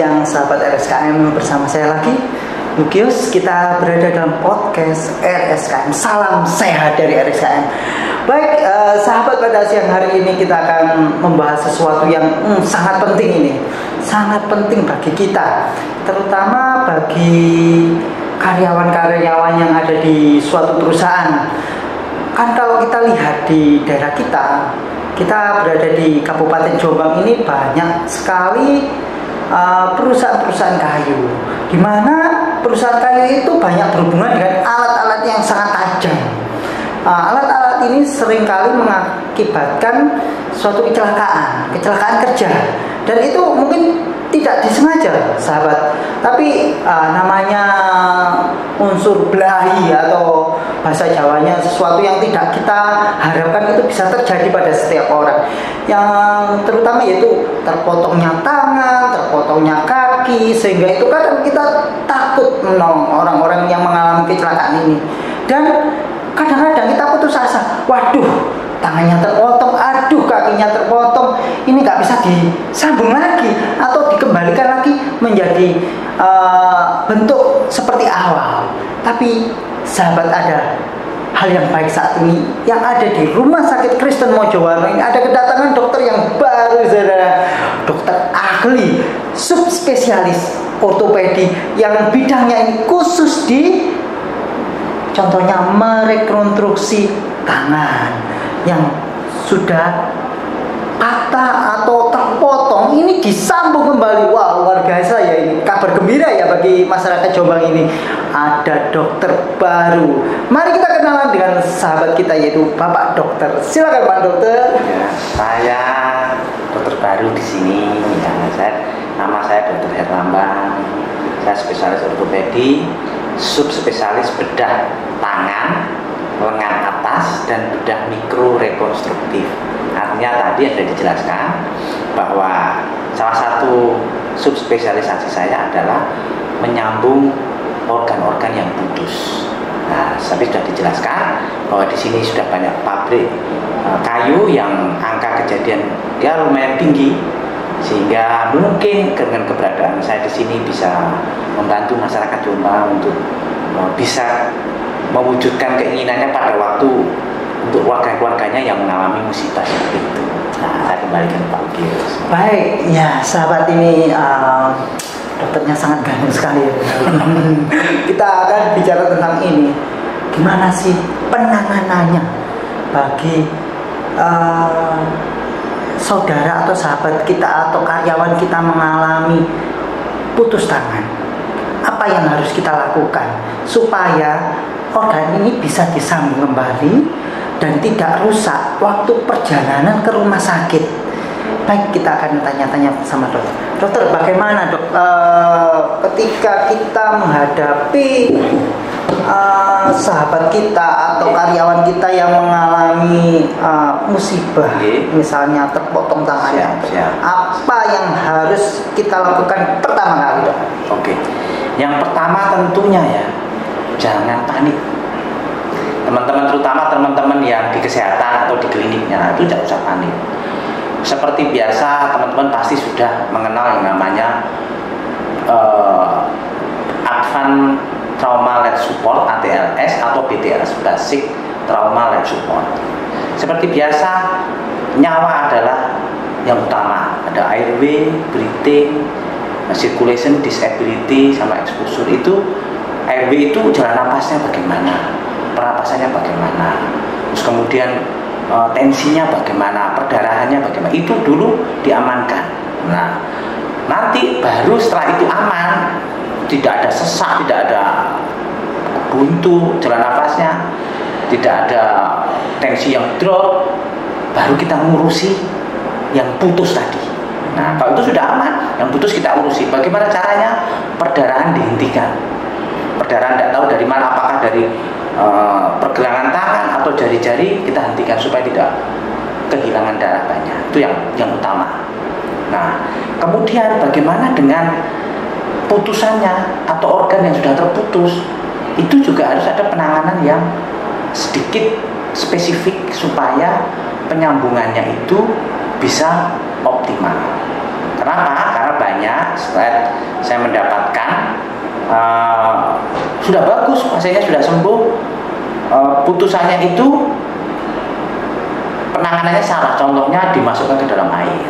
siang sahabat RSKM, bersama saya lagi Lukius. Kita berada dalam podcast RSKM, salam sehat dari RSKM. Baik sahabat, pada siang hari ini kita akan membahas sesuatu yang sangat penting ini. Sangat penting bagi kita, terutama bagi karyawan-karyawan yang ada di suatu perusahaan. Kan kalau kita lihat di daerah kita berada di Kabupaten Jombang ini, banyak sekali perusahaan-perusahaan kayu, di mana perusahaan kayu itu banyak berhubungan dengan alat-alat yang sangat tajam. Alat-alat ini seringkali mengakibatkan suatu kecelakaan kerja, dan itu mungkin tidak disengaja sahabat, tapi namanya unsur belahi atau bahasa Jawanya sesuatu yang tidak kita harapkan itu bisa terjadi pada setiap orang, yang terutama yaitu terpotongnya tangan, terpotongnya kaki, sehingga itu kadang kita takut menolong orang-orang yang mengalami kecelakaan ini. Dan kadang-kadang kita putus asa, waduh, tangannya terpotong, aduh, kakinya terpotong, ini nggak bisa disambung lagi atau dikembalikan lagi menjadi bentuk seperti awal. Tapi sahabat, ada hal yang baik saat ini yang ada di Rumah Sakit Kristen Mojowarno ini. Ada kedatangan dokter yang baru, saudara, dokter ahli subspesialis ortopedi yang bidangnya ini khusus di contohnya merekonstruksi tangan yang sudah patah atau terpotong, ini disambung kembali. Wah, luar biasa ya, ini kabar gembira ya bagi masyarakat Jombang ini. Ada dokter baru. Mari kita kenalan dengan sahabat kita, yaitu Bapak Dokter. Silakan Pak Dokter. Ya, saya dokter baru di sini. Ya, nama saya Dokter Herlambang. Saya spesialis ortopedi, subspesialis bedah tangan, lengan atas, dan bedah mikro rekonstruktif. Artinya tadi ada dijelaskan bahwa salah satu subspesialisasi saya adalah menyambung organ-organ yang putus. Nah, tapi sudah dijelaskan bahwa di sini sudah banyak pabrik kayu yang angka kejadian dia lumayan tinggi, sehingga mungkin dengan keberadaan saya di sini bisa membantu masyarakat Jombang untuk bisa mewujudkan keinginannya pada waktu untuk keluarganya yang mengalami musibah seperti itu. Nah, saya kembalikan Pak Lukius. Baik, ya sahabat, ini dokternya sangat ganteng sekali ya. Kita akan bicara tentang ini, gimana sih penanganannya bagi saudara atau sahabat kita atau karyawan kita mengalami putus tangan. Apa yang harus kita lakukan supaya organ ini bisa disambung kembali dan tidak rusak waktu perjalanan ke rumah sakit. Baik, kita akan tanya-tanya sama dokter. Dokter, bagaimana dok ketika kita menghadapi sahabat kita atau karyawan kita yang mengalami musibah, misalnya terpotong tangannya, apa yang harus kita lakukan pertama kali, dok? Oke, yang pertama tentunya ya, jangan panik. Teman-teman, terutama teman-teman yang di kesehatan atau di kliniknya, itu tidak usah panik. Seperti biasa, teman-teman pasti sudah mengenal yang namanya Advanced Trauma Life Support (ATLS) atau BTLS, Basic Trauma Life Support. Seperti biasa, nyawa adalah yang utama. Ada airway, breathing, circulation, disability, sama exposure. Itu airway itu jalan napasnya bagaimana, pernapasannya bagaimana, terus kemudian tensinya bagaimana, perdarahannya bagaimana, itu dulu diamankan. Nah, nanti baru setelah itu aman, tidak ada sesak, tidak ada buntu jalan nafasnya, tidak ada tensi yang drop, baru kita ngurusi yang putus tadi. Nah, kalau itu sudah aman, yang putus kita urusi. Bagaimana caranya? Perdarahan dihentikan. Perdarahan tidak tahu dari mana, apakah dari pergelangan tangan atau jari-jari, kita hentikan supaya tidak kehilangan darah banyak. Itu yang utama. Nah, kemudian bagaimana dengan putusannya atau organ yang sudah terputus? Itu juga harus ada penanganan yang sedikit spesifik supaya penyambungannya itu bisa optimal. Kenapa? Karena gejalanya setelah saya mendapatkan sudah bagus, pasiennya sudah sembuh, putusannya itu penanganannya salah, contohnya dimasukkan ke dalam air,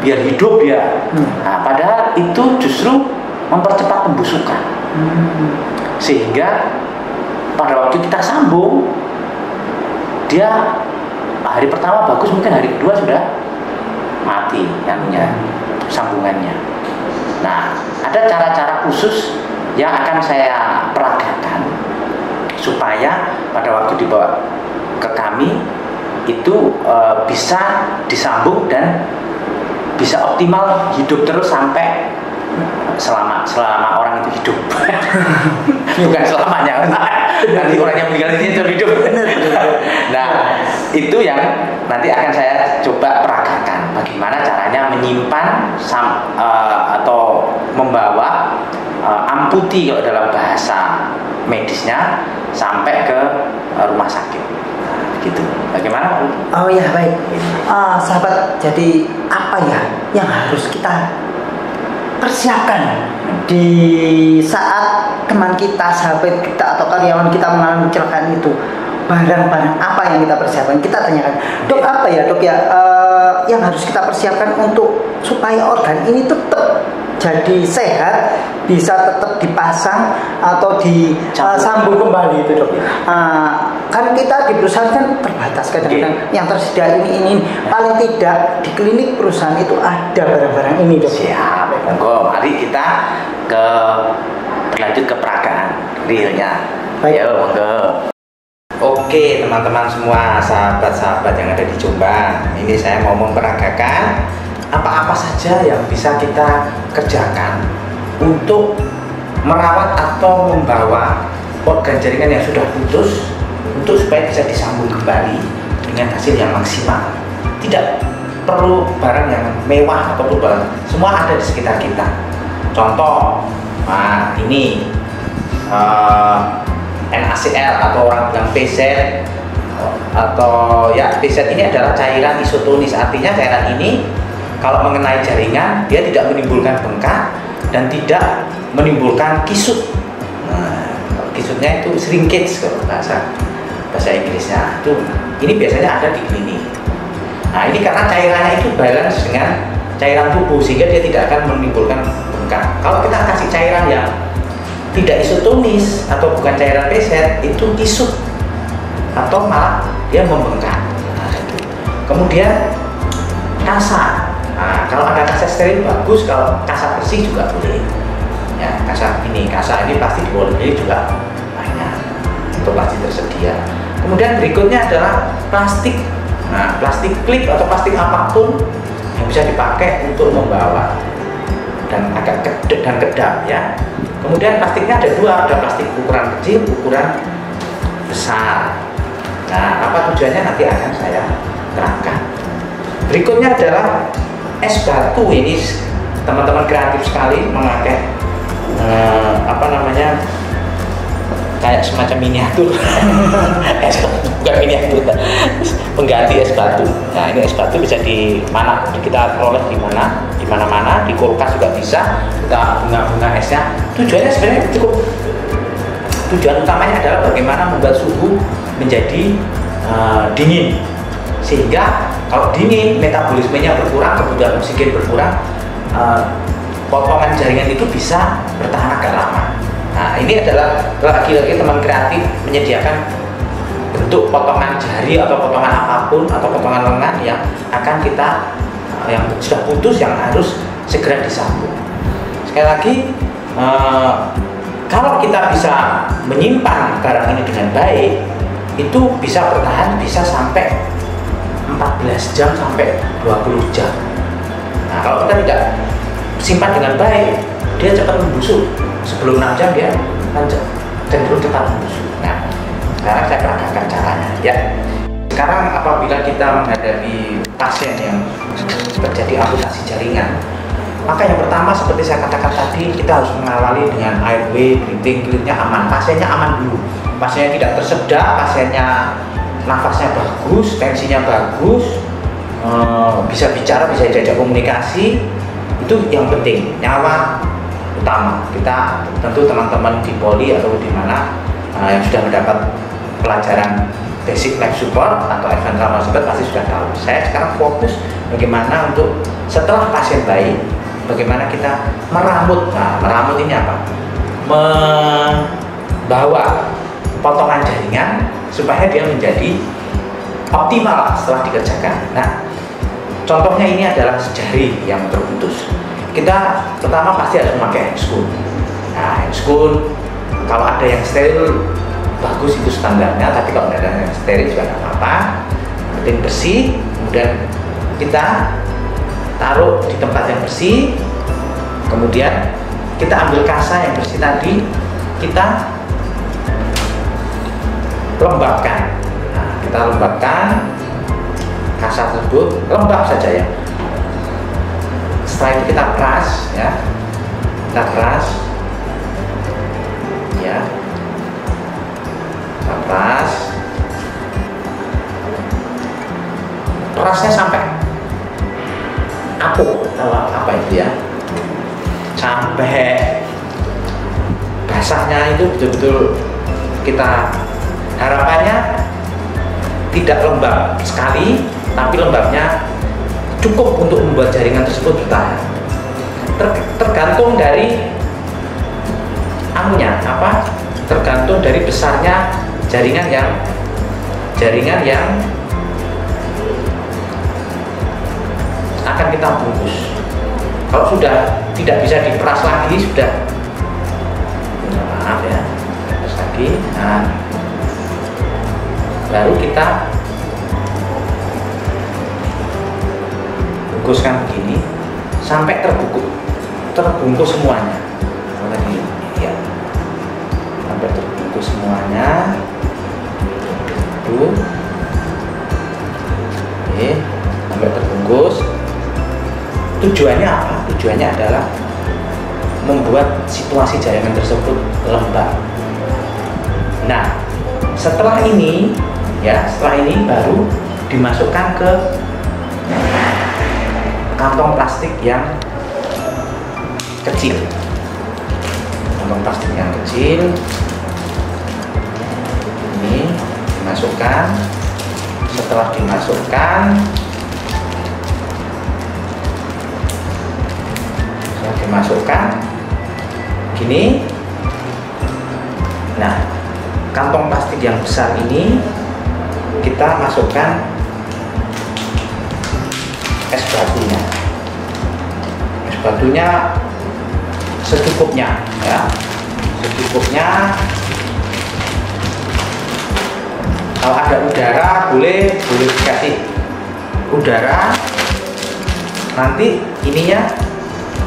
biar hidup dia. Nah, padahal itu justru mempercepat pembusukan, sehingga pada waktu kita sambung dia hari pertama bagus, mungkin hari kedua sudah mati sambungannya. Nah, ada cara-cara khusus yang akan saya peragakan supaya pada waktu dibawa ke kami itu bisa disambung dan bisa optimal hidup terus sampai selama orang itu hidup. Bukan selamanya, nanti orang yang meninggal ini terus hidup. Nah, itu yang nanti akan saya coba peragakan bagaimana caranya menyimpan atau membawa amputi kalau dalam bahasa medisnya sampai ke rumah sakit. Gitu. Bagaimana? Oh ya, baik. Sahabat, jadi apa ya yang harus kita persiapkan di saat teman kita, sahabat kita atau karyawan kita mengalami kecelakaan itu? Barang-barang apa yang kita persiapkan? Kita tanyakan, dok, apa ya dok ya yang harus kita persiapkan untuk supaya organ ini tetap jadi sehat, bisa tetap dipasang atau disambung kembali itu dok. Kan kita di perusahaan kan terbatas, kadang-kadang yang tersedia ini paling tidak di klinik perusahaan itu ada barang-barang ini dok. Siap, monggo, mari kita berlanjut ke peragaan realnya. Ayo, monggo. Oke teman-teman semua, sahabat-sahabat yang ada di Jombang, ini saya mau memperagakan apa-apa saja yang bisa kita kerjakan untuk merawat atau membawa organ jaringan yang sudah putus untuk supaya bisa disambung kembali dengan hasil yang maksimal. Tidak perlu barang yang mewah ataupun barang, semua ada di sekitar kita. Contoh, ini NaCl atau orang bilang PZ, atau ya PZ ini adalah cairan isotonis, artinya cairan ini kalau mengenai jaringan dia tidak menimbulkan bengkak dan tidak menimbulkan kisut. Nah, kisutnya itu shrinkage kalau bahasa Inggrisnya. Ini biasanya ada di klinik. Nah, ini karena cairannya itu balance dengan cairan tubuh sehingga dia tidak akan menimbulkan bengkak. Kalau kita kasih cairan yang tidak isotonis atau bukan cairan PZ, itu kisut atau malah dia membengkak. Nah, itu. Kemudian kasa. Nah, kalau ada kasa steril bagus, kalau kasa bersih juga boleh. Ya, kasa ini pasti di luar negeri juga banyak, itu pasti tersedia. Kemudian berikutnya adalah plastik. Nah, plastik klip atau plastik apapun yang bisa dipakai untuk membawa dan agak kedap dan kedap ya. Kemudian plastiknya ada dua, ada plastik ukuran kecil, ukuran besar. Nah, apa tujuannya nanti akan saya terangkan. Berikutnya adalah es batu. Ini teman-teman kreatif sekali memakai kayak semacam miniatur. Es batu, bukan miniatur, pengganti es batu. Nah, ini es batu bisa kita peroleh di mana-mana, di kulkas juga bisa. Kita bunga-bunga esnya. Tujuannya sebenarnya tujuan utamanya adalah bagaimana membuat suhu menjadi dingin, sehingga kalau dingin metabolismenya berkurang, kebutuhan oksigen berkurang, potongan jaringan itu bisa bertahan agak lama. Nah, ini adalah lagi-lagi teman kreatif menyediakan bentuk potongan jari atau potongan apapun atau potongan lengan yang akan kita yang sudah putus yang harus segera disambung. Sekali lagi, kalau kita bisa menyimpan barang ini dengan baik, itu bisa bertahan bisa sampai 14 jam sampai 20 jam. Nah, kalau kita tidak simpan dengan baik, dia cepat membusuk. Sebelum 6 jam dia cenderung cepat membusuk. Nah, sekarang saya peragakan caranya ya. Sekarang apabila kita menghadapi pasien yang terjadi amputasi jaringan, maka yang pertama seperti saya katakan tadi, kita harus mengawali dengan airway, breathing, kulitnya aman, pasiennya aman dulu. Pasiennya tidak tersedak, pasiennya nafasnya bagus, tensinya bagus, bisa bicara, bisa diajak komunikasi, Itu yang penting, nyawa utama. Kita tentu teman-teman di poli atau di mana yang sudah mendapat pelajaran basic life support atau advanced trauma support pasti sudah tahu. Saya sekarang fokus bagaimana untuk setelah pasien baik, bagaimana kita meramut. Nah, meramut ini apa? Membawa potongan jaringan supaya dia menjadi optimal setelah dikerjakan. Nah, contohnya ini adalah jari yang terputus. Kita pertama pasti harus memakai handscoon. Nah, handscoon kalau ada yang steril bagus, itu standarnya, tapi kalau tidak ada yang steril juga tidak apa-apa. Penting bersih, kemudian kita taruh di tempat yang bersih, kemudian kita ambil kasa yang bersih tadi, kita lembabkan. Nah, kita lembabkan kasa tersebut, lembab saja ya. Setelah itu kita peras ya, kita peras ya, kita peras, perasnya sampai apuk, apa itu ya, sampai basahnya itu betul-betul. Kita harapannya tidak lembab sekali, tapi lembabnya cukup untuk membuat jaringan tersebut bertahan. Tergantung dari anunya apa? Tergantung dari besarnya jaringan yang akan kita bungkus. Kalau sudah tidak bisa diperas lagi, sudah maaf ya, peras lagi. Nah, baru kita bungkuskan begini sampai terbungkus semuanya. Tadi ya, sampai terbungkus semuanya. Oke, sampai terbungkus. Tujuannya apa? Tujuannya adalah membuat situasi jaringan tersebut lembab. Nah, setelah ini baru dimasukkan ke kantong plastik yang kecil. Kantong plastik yang kecil ini dimasukkan. Setelah dimasukkan gini. Nah, kantong plastik yang besar ini kita masukkan es batunya. Es batunya secukupnya ya. Secukupnya. Kalau ada udara boleh dikasih udara. Nanti ininya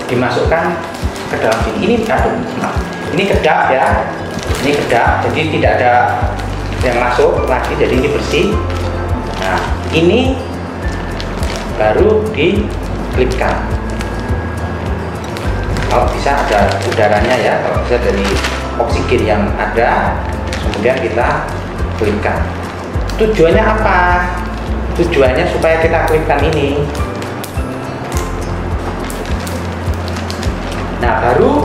dimasukkan ke dalam ini kedap ya. Ini kedap, jadi tidak ada yang masuk lagi, jadi ini bersih. Nah, ini baru diklipkan. Kalau bisa ada udaranya ya, kalau bisa dari oksigen yang ada, kemudian kita klipkan. Tujuannya apa? Tujuannya supaya kita klipkan ini. Nah, baru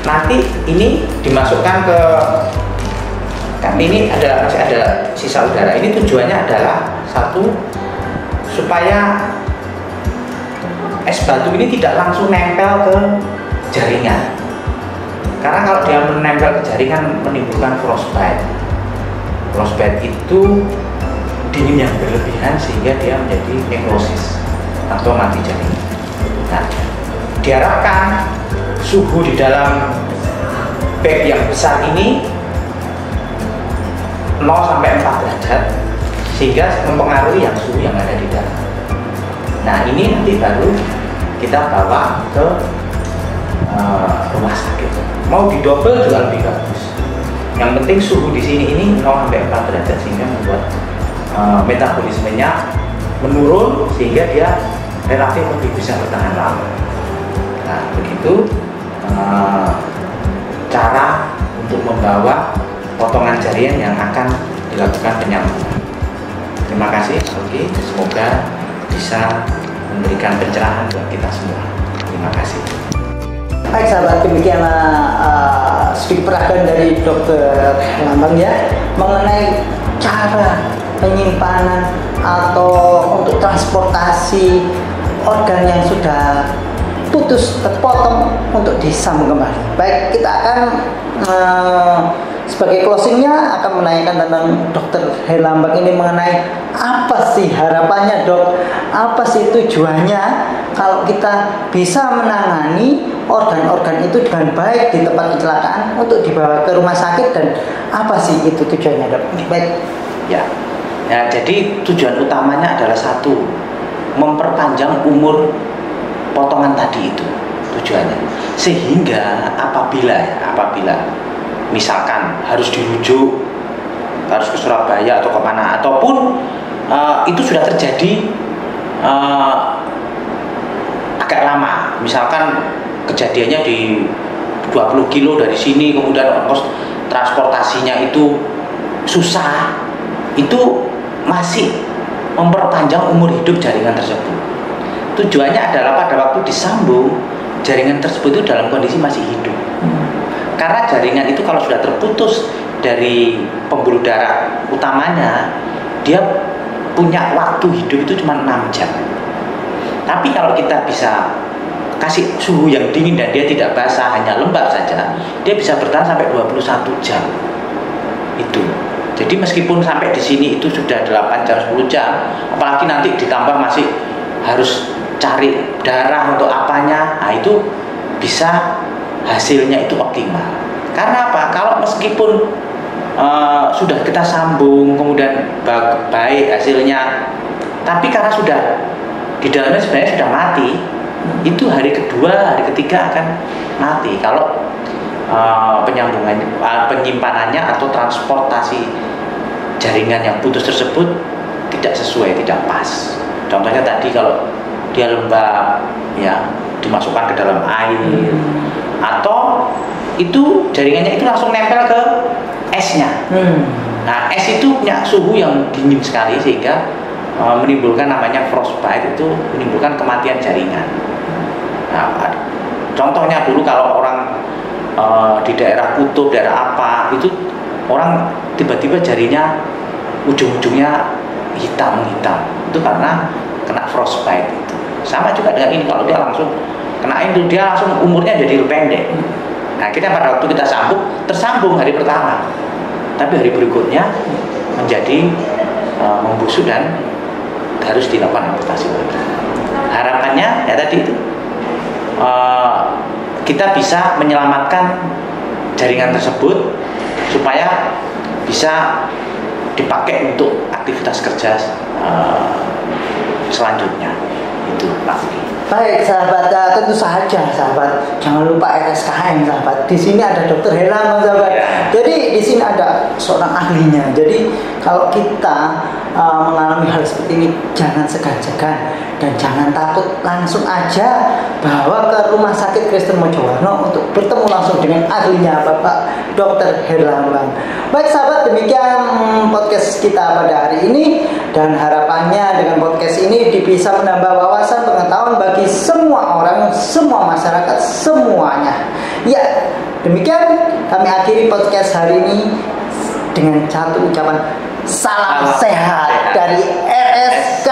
nanti ini dimasukkan ke, kan ini masih ada sisa udara. Ini tujuannya adalah satu, supaya es batu ini tidak langsung nempel ke jaringan. Karena kalau dia menempel ke jaringan menimbulkan frostbite. Frostbite itu dingin yang berlebihan sehingga dia menjadi nekrosis atau mati jaringan. Nah, diharapkan suhu di dalam bag yang besar ini 0 sampai 4 derajat sehingga mempengaruhi yang suhu yang ada di dalam. Nah, ini nanti baru kita bawa ke rumah sakit. Mau didobel juga lebih bagus. Yang penting suhu di sini ini 0 sampai 4 derajat sehingga membuat metabolismenya menurun sehingga dia relatif lebih bisa bertahan lama. Nah, begitu cara untuk membawa potongan jaringan yang akan dilakukan penyambungan. Terima kasih. Oke, semoga bisa memberikan pencerahan buat kita semua. Terima kasih. Baik sahabat, demikianlah sedikit peragaan dari Dokter Lambang ya mengenai cara penyimpanan atau untuk transportasi organ yang sudah putus terpotong untuk disambung kembali. Baik, kita akan sebagai closingnya akan menanyakan tentang Dokter Herlambang ini mengenai apa sih harapannya dok, apa sih tujuannya kalau kita bisa menangani organ-organ itu dengan baik di tempat kecelakaan untuk dibawa ke rumah sakit, dan apa sih itu tujuannya dok? Baik. Ya, jadi tujuan utamanya adalah satu, memperpanjang umur potongan tadi itu tujuannya, sehingga apabila misalkan harus dirujuk, harus ke Surabaya atau kemana, ataupun itu sudah terjadi agak lama, misalkan kejadiannya di 20 kilo dari sini, kemudian ongkos transportasinya itu susah, itu masih memperpanjang umur hidup jaringan tersebut. Tujuannya adalah pada waktu disambung, jaringan tersebut itu dalam kondisi masih hidup. Karena jaringan itu kalau sudah terputus dari pembuluh darah utamanya, dia punya waktu hidup itu cuma 6 jam. Tapi kalau kita bisa kasih suhu yang dingin dan dia tidak basah, hanya lembab saja, dia bisa bertahan sampai 21 jam. Itu. Jadi meskipun sampai di sini itu sudah 8 jam, 10 jam, apalagi nanti ditambah masih harus cari darah untuk apanya, nah itu bisa hasilnya itu optimal. Karena apa? Kalau meskipun sudah kita sambung kemudian baik hasilnya, tapi karena sudah di dalamnya sebenarnya sudah mati, itu hari kedua, hari ketiga akan mati kalau penyimpanannya atau transportasi jaringan yang putus tersebut tidak sesuai, tidak pas. Contohnya tadi kalau dia lembab, ya dimasukkan ke dalam air, atau itu jaringannya itu langsung nempel ke esnya. Nah, es itu punya suhu yang dingin sekali sehingga menimbulkan namanya frostbite, itu menimbulkan kematian jaringan. Nah, contohnya dulu kalau orang di daerah kutub, daerah apa, itu orang tiba-tiba jarinya ujung-ujungnya hitam, itu karena kena frostbite itu. Sama juga dengan ini, kalau dia langsung kena itu, dia langsung umurnya jadi pendek. Nah, kita pada waktu kita tersambung hari pertama, tapi hari berikutnya menjadi membusuk dan harus dilakukan amputasi lagi. Harapannya ya tadi itu kita bisa menyelamatkan jaringan tersebut supaya bisa dipakai untuk aktivitas kerja selanjutnya. Itu Pak. Baik sahabat, tentu saja sahabat, jangan lupa RSKM sahabat. Di sini ada Dokter Herlambang sahabat. Jadi di sini ada seorang ahlinya. Jadi kalau kita mengalami hal seperti ini, jangan segan-segan dan jangan takut, langsung aja bawa ke Rumah Sakit Kristen Mojowarno untuk bertemu langsung dengan ahlinya Bapak Dokter Herlambang. Baik sahabat, demikian podcast kita pada hari ini, dan harapannya dengan podcast ini bisa menambah wawasan pengetahuan bagi semua orang, semua masyarakat, semuanya. Ya, demikian kami akhiri podcast hari ini dengan satu ucapan salam sehat dari RSK.